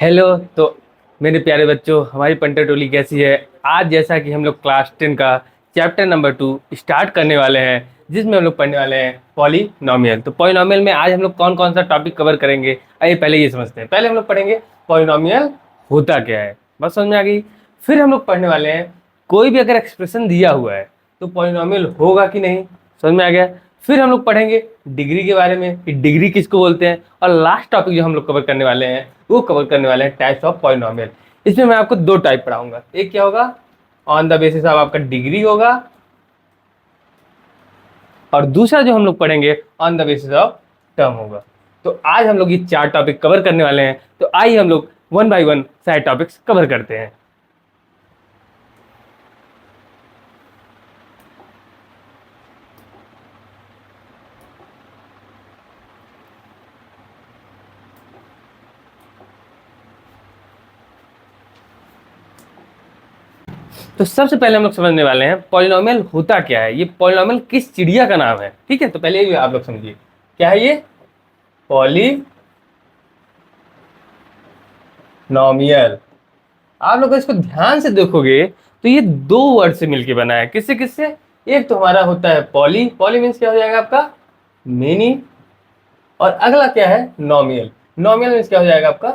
Hello. तो मेरे प्यारे बच्चों, हमारी पंटर टोली कैसी है? आज जैसा कि हम लोग क्लास 10 का चैप्टर नंबर 2 स्टार्ट करने वाले हैं, जिसमें हम लोग पढ़ने वाले हैं पॉलिनॉमियल। तो पॉलिनॉमियल में आज हम लोग कौन कौन सा टॉपिक कवर करेंगे, आइए पहले ये समझते हैं। पहले हम लोग पढ़ेंगे पॉलिनॉमियल होता क्या है, बस समझ में आ गई। फिर हम लोग पढ़ने वाले हैं कोई भी अगर एक्सप्रेशन दिया हुआ है तो पॉलिनॉमियल होगा कि नहीं, समझ में आ गया। फिर हम लोग पढ़ेंगे डिग्री के बारे में कि डिग्री किसको बोलते हैं। और लास्ट टॉपिक जो हम लोग कवर करने वाले हैं वो कवर करने वाले हैं टाइप्स ऑफ पॉलिनॉमियल। इसमें मैं आपको दो टाइप पढ़ाऊंगा। एक क्या होगा, ऑन द बेसिस ऑफ आपका डिग्री होगा, और दूसरा जो हम लोग पढ़ेंगे on the basis of term होगा। तो आज हम लोग ये चार टॉपिक कवर करने वाले हैं। तो आइए हम लोग वन बाय वन सारे टॉपिक्स कवर करते हैं। तो सबसे पहले हम लोग समझने वाले हैं पॉलिनॉमियल होता क्या है, ये पॉलिनॉमियल किस चिड़िया का नाम है। ठीक है, तो पहले ये आप लोग समझिए क्या है ये पॉलिनॉमियल। आप लोग इसको ध्यान से देखोगे तो ये दो वर्ड से मिलके बना है। किससे किससे? एक तो हमारा होता है पॉली, पॉली मीन्स क्या हो जाएगा आपका मेनी, और अगला क्या है नॉमियल, नॉमियल मीन्स क्या हो जाएगा आपका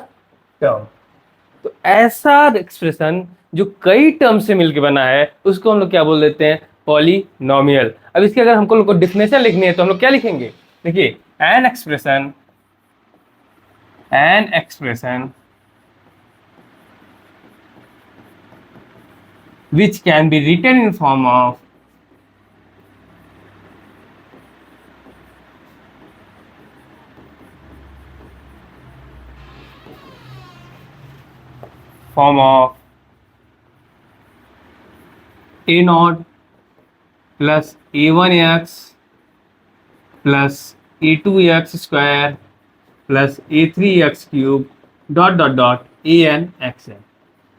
टर्म। तो ऐसा एक्सप्रेशन जो कई टर्म से मिलके बना है उसको हम लोग क्या बोल देते हैं, पॉलिनॉमियल। अब इसकी अगर हमको लोग को डिफिनेशन लिखनी है तो हम लोग क्या लिखेंगे, देखिए an expression which can be written in form of a naught plus a1x plus a2x square plus a3x cube dot an x है।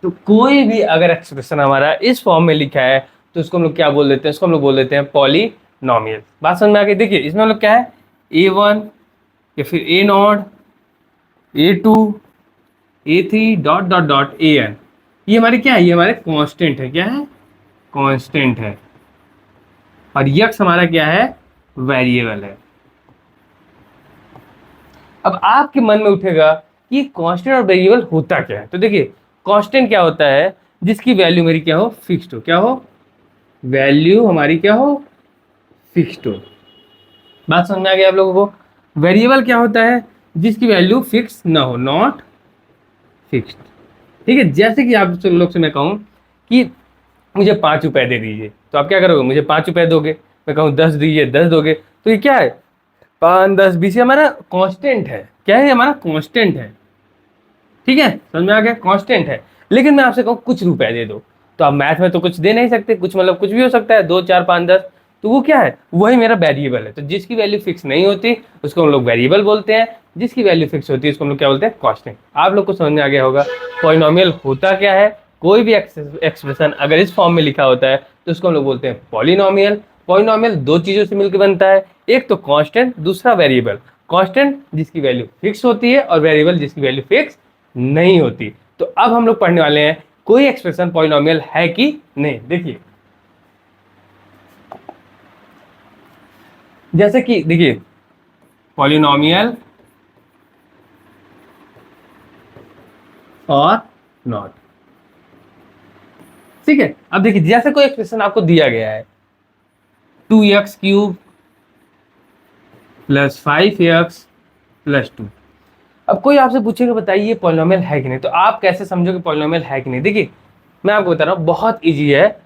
तो कोई भी अगर एक्सप्रेशन हमारा इस फॉर्म में लिखा है तो उसको हम लोग क्या बोल देते हैं, उसको हम लोग बोल देते हैं पॉलिनॉमियल। बात समझ में आ गई। देखिए इसमें हम लोग क्या है, a1 या फिर a not, a2, a3 dot an, ये हमारे क्या है, ये हमारे कांस्टेंट है। क्या है? कांस्टेंट है। और यक्स हमारा क्या है, वेरिएबल है। अब आपके मन में उठेगा कि कांस्टेंट और वेरिएबल होता क्या है। तो देखिए कांस्टेंट क्या होता है, जिसकी वैल्यू मेरी क्या हो, फिक्स्ड हो। क्या हो? वैल्यू हमारी क्या हो, फिक्स्ड हो। बात समझ में आ गई आप लोगों को। वेरिएबल क्या होता है, जिसकी वैल्यू फिक्स ना हो, नॉट फिक्स्ड। ठीक है, जैसे कि आप लोग से मैं कहूँ कि मुझे 5 रुपए दे दीजिए, तो आप क्या करोगे, मुझे 5 रुपए दोगे। मैं कहूँ 10 दीजिए, 10 दोगे। तो ये क्या है, 5, 10, 20 हमारा कांस्टेंट है। क्या है, हमारा कांस्टेंट है। ठीक है, समझ में आ गया, कांस्टेंट है। लेकिन मैं आपसे कहूँ कुछ रुपए दे दो, तो आप मैथ में तो कुछ दे नहीं सकते, कुछ मतलब कुछ भी हो सकता है, 2, 4, 5, 10। तो वो क्या है, वही मेरा वेरिएबल है। तो जिसकी वैल्यू फिक्स नहीं होती उसको हम लोग वेरिएबल बोलते हैं, जिसकी वैल्यू फिक्स होती है उसको हम लोग क्या बोलते हैं, कांस्टेंट। आप लोग को समझ में आ गया होगा पॉलिनॉमियल होता क्या है। कोई भी एक्सप्रेशन अगर इस फॉर्म में लिखा होता है तो उसको हम लोग बोलते हैं पॉलिनॉमियल। पॉलिनॉमियल दो चीजों से मिलकर बनता है, एक तो कांस्टेंट, दूसरा वेरिएबल। कांस्टेंट जिसकी वैल्यू फिक्स होती है और वेरिएबल जिसकी वैल्यू फिक्स नहीं होती। तो अब हम लोग पढ़ने वाले हैं कोई एक्सप्रेशन पॉलिनॉमियल है कि नहीं। देखिए जैसे कि देखिए पॉलिनॉमियल और नॉट। ठीक है, अब देखिए जैसे कोई एक्सप्रेशन आपको दिया गया है 2x³ प्लस 5x+2। अब कोई आपसे पूछेगा बताइए पॉलिनॉमियल है कि नहीं, तो आप कैसे समझोगे पॉलिनॉमियल है कि नहीं। देखिए मैं आपको बता रहा हूँ, बहुत इजी है।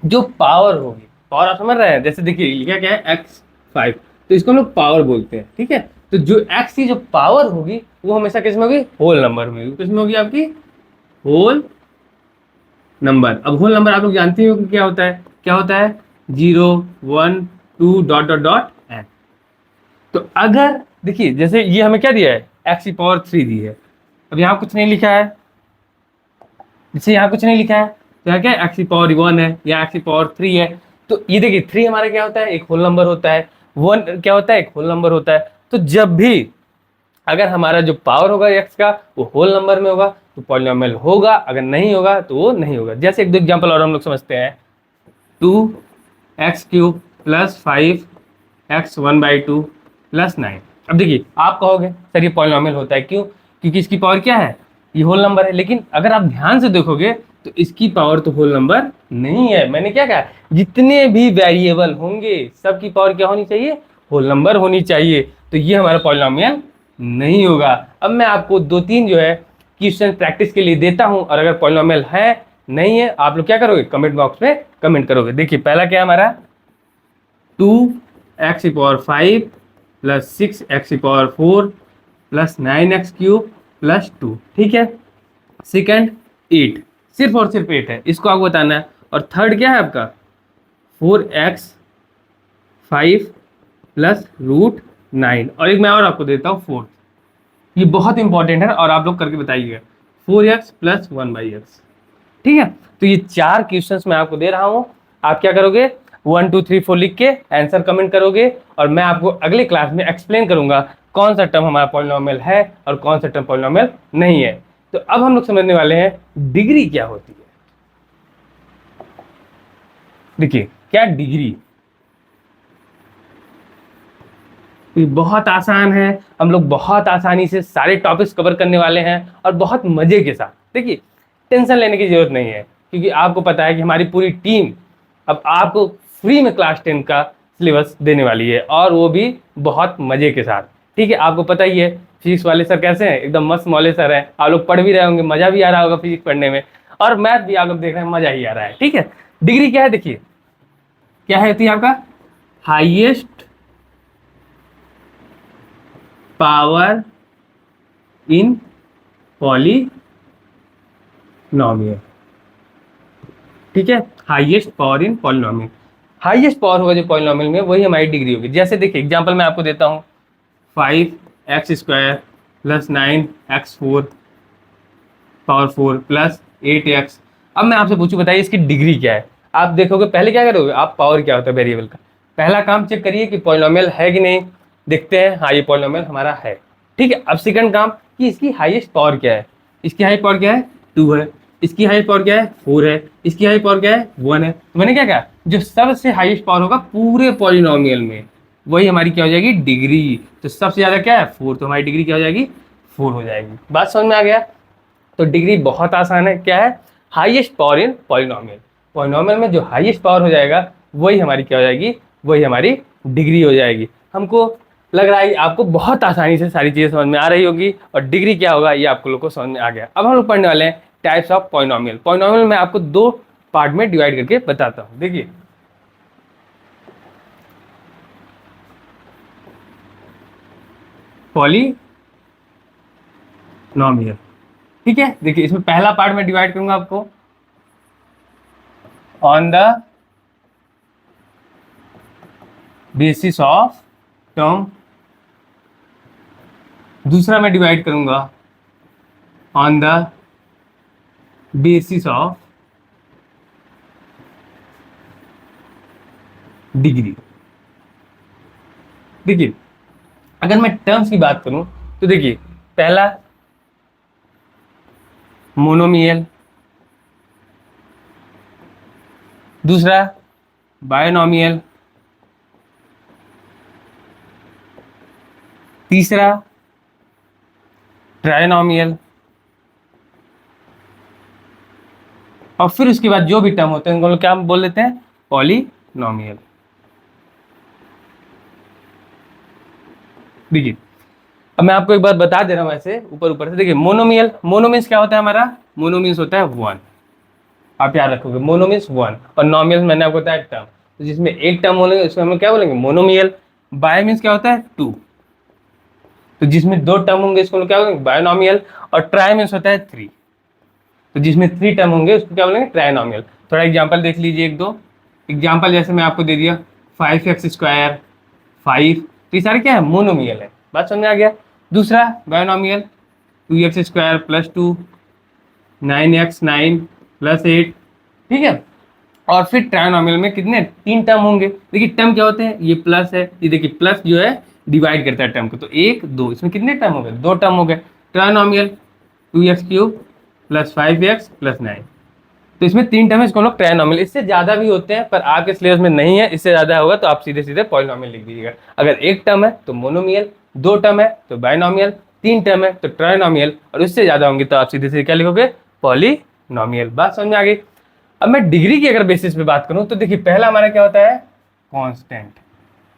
जो पावर होगी, पावर आप समझ रहे हैं, जैसे देखिए लिखा क्या है x5, तो इसको हम लोग पावर बोलते हैं। ठीक है, तो जो x की जो पावर होगी वो हमेशा किस में होगी, होल नंबर में होगी। किस में होगी आपकी, होल नंबर। अब होल नंबर आप लोग जानते हो कि क्या होता है, क्या होता है, 0, 1, 2 डॉट n। तो अगर देखिए जैसे ये हमें क्या दिया है, x⁻³ दी है। अब यहाँ कुछ नहीं लिखा है, जैसे यहाँ कुछ नहीं लिखा है तो यहाँ क्या है, x⁻1 है या x⁻3 है। तो ये देखिए 3 हमारा क्या होता है, एक होल नंबर होता है। 1 क्या होता है, एक होल नंबर होता है। तो जब भी अगर हमारा जो पावर होगा x का वो होल नंबर में होगा तो पॉलिनोमियल होगा, अगर नहीं होगा तो वो नहीं होगा। जैसे एक दो एग्जांपल और हम लोग समझते हैं, 2x³ प्लस 5x1/2 प्लस 9। अब देखिए आप कहोगे सर ये पॉलिनोमियल होता है, क्यों? क्योंकि इसकी पावर क्या है, ये होल नंबर है। लेकिन अगर आप ध्यान से देखोगे तो इसकी पावर तो होल नंबर नहीं है। मैंने क्या कहा, जितने भी वेरिएबल होंगे सबकी पावर क्या होनी चाहिए, होल नंबर होनी चाहिए। तो ये हमारा पॉलिनोमियल नहीं होगा। अब मैं आपको दो तीन जो है क्वेश्चन प्रैक्टिस के लिए देता हूं, और अगर पॉलिनोमियल है नहीं है आप लोग क्या करोगे, कमेंट बॉक्स में कमेंट करोगे। देखिए पहला क्या है हमारा, 2x⁵ plus 6x⁴ plus 9x³ plus 2, ठीक है। सेकंड 8, सिर्फ और सिर्फ 8 है, इसको आपको बताना है। और थर्ड क्या है आपका, 4x5 प्लस √9। और एक मैं और आपको देता हूँ फोर्थ, ये बहुत इंपॉर्टेंट है और आप लोग करके बताइएगा, 4x प्लस 1/x, ठीक है। तो ये 4 क्वेश्चंस मैं आपको दे रहा हूँ, आप क्या करोगे 1 2 3 4 लिख के आंसर कमेंट करोगे, और मैं आपको अगले क्लास में एक्सप्लेन करूंगा कौन सा टर्म हमारा पॉलिनोमियल है और कौन सा टर्म पॉलिनोमियल नहीं है। तो अब हम लोग समझने वाले हैं डिग्री क्या होती है। देखिए क्या डिग्री, ये बहुत आसान है, हम लोग बहुत आसानी से सारे टॉपिक्स कवर करने वाले हैं और बहुत मजे के साथ। देखिए टेंशन लेने की जरूरत नहीं है, क्योंकि आपको पता है कि हमारी पूरी टीम अब आपको फ्री में क्लास 10 का सिलेबस देने वाली है, और वो भी बहुत मजे के साथ, ठीक है। आपको पता ही है फिजिक्स वाले सर कैसे हैं, एकदम मस्त मौले सर हैं। आप लोग पढ़ भी रहे होंगे, मजा भी आ रहा होगा फिजिक्स पढ़ने में, और मैथ भी आप लोग देख रहे हैं, मजा ही आ रहा है, ठीक है। डिग्री क्या है, देखिए क्या है, होती है आपका हाईएस्ट पावर इन पॉलिनोमियल, ठीक है। Highest power in polynomial, highest power होगा जो पॉलिनोमियल में, वही हमारी डिग्री होगी। जैसे देखिए एग्जांपल मैं आपको देता हूँ, 5x² plus 9x⁴ power 4 plus 8x। अब मैं आपसे पूछूं बताइए इसकी डिग्री क्या है। आप देखोगे पहले क्या करोगे, आप पावर क्या होता है वेरिएबल का, पहला काम चेक करिए कि पॉलिनोमियल है कि नहीं, देखते हैं हाँ ये पॉलिनोमियल हमारा है, ठीक है। अब सेकंड काम कि इसकी हाईएस्ट पावर क्या है, इसकी हाई पावर क्या है 2 है, इसकी हाई पावर क्या है 4 है, इसकी हाई पावर क्या है 1 है। तो मैंने क्या कहा, जो सबसे हाईएस्ट पावर होगा पूरे पॉलिनोमियल में वही हमारी क्या हो जाएगी, डिग्री। तो सबसे ज्यादा क्या है 4, तो हमारी डिग्री क्या हो जाएगी 4 हो जाएगी। बात समझ में आ गया। तो डिग्री बहुत आसान है, क्या है, highest power in polynomial. Polynomial में जो हाईएस्ट पावर हो जाएगा वही हमारी क्या हो जाएगी, वही हमारी डिग्री हो जाएगी। हमको लग रहा है आपको बहुत आसानी से सारी चीजें समझ में आ रही होगी, और डिग्री क्या होगा ये आपको लोग को समझ में आ गया। अब हम लोग पढ़ने वाले हैं टाइप्स ऑफ पॉलिनोमियल। पॉलिनोमियल मैं आपको 2 पार्ट में डिवाइड करके बताता हूँ। देखिए पॉलिनोमियल, ठीक है। देखिए इसमें पहला पार्ट में डिवाइड करूंगा आपको on the basis of term, दूसरा मैं डिवाइड करूंगा on the basis of degree. देखिए अगर मैं टर्म्स की बात करूं तो देखिए पहला मोनोमियल, दूसरा बायनोमियल, तीसरा ट्राइनोमियल, और फिर उसके बाद जो भी टर्म होते हैं उनको क्या बोल देते हैं, पॉलिनोमियल। देखिए अब मैं आपको एक बात बता दे रहा हूं ऐसे ऊपर ऊपर से। देखिए मोनोमियल, मोनोमीन्स क्या होता है हमारा, मोनोमीन्स होता है 1, आप याद रखोगे मोनोमीन्स 1, और नॉमियल मैंने आपको बताया टर्म, तो जिसमें एक टर्म बोलेंगे उसमें हम क्या बोलेंगे मोनोमियल। बाय मीन्स क्या होता है 2, तो जिसमें 2 टर्म होंगे इसको क्या बोलेंगे बायनोमियल। और ट्राई मीन्स होता है 3, तो जिसमें 3 टर्म होंगे उसको क्या बोलेंगे ट्राइनोमियल। थोड़ा एग्जाम्पल देख लीजिए, एक दो एग्जाम्पल जैसे मैं आपको दे दिया 5x², 5, तो ये सारे क्या है मोनोमियल है, बात समझ में आ गया। दूसरा binomial 2x² plus 2, 9x9 plus 8, ठीक है। और फिर ट्राइनोमियल में कितने 3 टर्म होंगे। देखिए टर्म क्या होते हैं, ये प्लस है, ये देखिए प्लस जो है डिवाइड करता है टर्म को। तो 1 2, इसमें कितने टर्म हो गए? 2 टर्म हो गए। ट्रायनोमियल 2x³ प्लस 5x प्लस 9, तो इसमें 3 टर्म है, इसको हम लोग ट्रायनोमियल, इससे ज्यादा भी होते हैं पर आपके सिलेबस में नहीं है, इससे ज्यादा होगा तो आप सीधे सीधे पॉलिनोमियल लिख दीजिएगा। अगर 1 टर्म है तो मोनोमियल, 2 टर्म है तो बाइनोमियल, 3 टर्म है तो ट्रायनोमियल, और उससे ज्यादा होंगे तो आप सीधे सीधे क्या लिखोगे? पॉलिनोमियल। बात समझ में आ गई? अब मैं डिग्री की अगर बेसिस पे बात करूं तो देखिए, पहला हमारा क्या होता है? कांस्टेंट।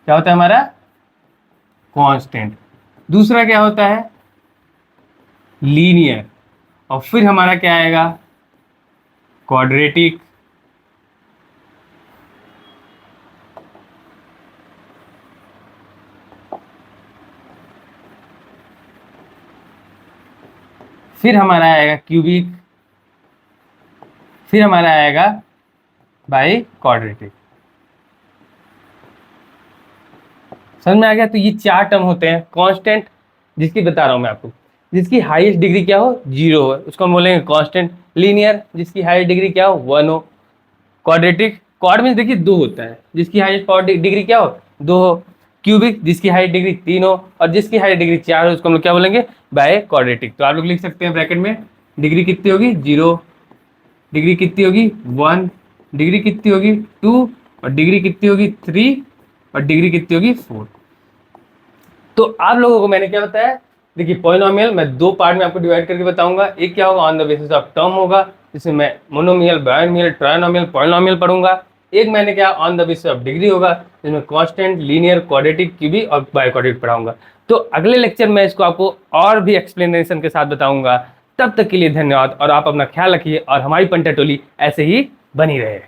क्या होता है हमारा? कांस्टेंट। दूसरा क्या होता है? लीनियर। और फिर हमारा क्या आएगा? क्वाड्रेटिक। फिर हमारा आएगा क्यूबिक। फिर हमारा आएगा बाई क्वाड्रेटिक। समझ में आ गया? तो ये 4 टर्म होते हैं कांस्टेंट, जिसकी बता रहा हूं मैं आपको, जिसकी हाईएस्ट डिग्री क्या हो? 0 हो, उसको हम बोलेंगे कांस्टेंट। लीनियर, जिसकी हाईएस्ट डिग्री क्या हो? 1 हो। क्वाड्रेटिक, क्वाड में देखिए 2 होता है, जिसकी हाईएस्ट डिग्री क्या हो? 2 हो। क्यूबिक, जिसकी हाईएस्ट डिग्री 3 हो, और जिसकी हाईएस्ट डिग्री 4 हो, उसको हम लोग क्या बोलेंगे? By quadratic. तो आप लोग लिख सकते हैं ब्रैकेट में, डिग्री कितनी होगी? 0, डिग्री कितनी होगी? 1, डिग्री कितनी होगी? 2, और डिग्री कितनी होगी? 3, और डिग्री कितनी होगी? 4। तो आप लोगों को मैंने क्या बताया? देखिए, पॉलिनोमियल मैं 2 पार्ट में आपको डिवाइड करके बताऊंगा। एक क्या होगा? On the basis of term होगा, जिसमें मैं मोनोमियल, बाइनोमियल, ट्रायनोमियल, पॉलिनोमियल पढ़ूंगा। एक मैंने क्या? On the basis of degree होगा, जिसमें कांस्टेंट, लीनियर, क्वाड्रेटिक, क्यूबिक और बाय क्वाड्रेटिक पढ़ाऊंगा। तो अगले लेक्चर में इसको आपको और भी एक्सप्लेनेशन के साथ बताऊंगा। तब तक के लिए धन्यवाद, और आप अपना ख्याल रखिए और हमारी पंटा टोली ऐसे ही बनी रहे।